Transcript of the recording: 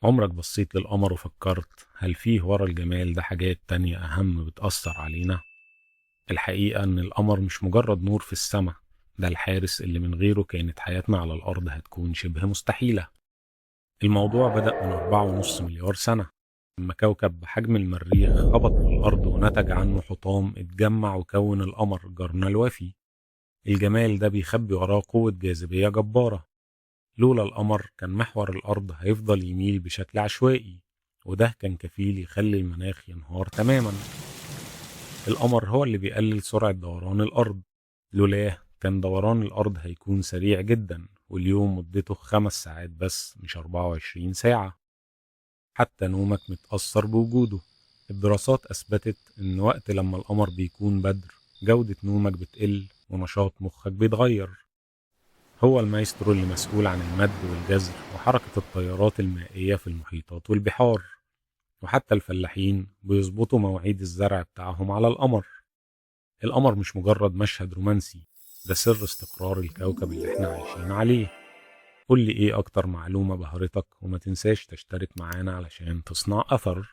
عمرك بصيت للقمر وفكرت هل فيه ورا الجمال ده حاجات تانية أهم بتأثر علينا؟ الحقيقة إن القمر مش مجرد نور في السماء، ده الحارس اللي من غيره كانت حياتنا على الأرض هتكون شبه مستحيلة. الموضوع بدأ من 4.5 مليار سنة، لما كوكب بحجم المريخ خبط في الأرض ونتج عنه حطام اتجمع وكون القمر جارنا الوفي. الجمال ده بيخبي وراه قوة جاذبية جبارة. لولا القمر كان محور الأرض هيفضل يميل بشكل عشوائي، وده كان كفيل يخلي المناخ ينهار تماما. القمر هو اللي بيقلل سرعة دوران الأرض، لولاه كان دوران الأرض هيكون سريع جدا، واليوم مدته 5 ساعات بس مش 24 ساعة. حتى نومك متأثر بوجوده. الدراسات أثبتت إن وقت لما القمر بيكون بدر جودة نومك بتقل ونشاط مخك بيتغير. هو المايسترو اللي مسؤول عن المد والجزر وحركة التيارات المائية في المحيطات والبحار، وحتى الفلاحين بيظبطوا مواعيد الزرع بتاعهم على القمر. القمر مش مجرد مشهد رومانسي، ده سر استقرار الكوكب اللي احنا عايشين عليه. قول لي ايه اكتر معلومة بهرتك، وما تنساش تشترك معانا علشان تصنع اثر.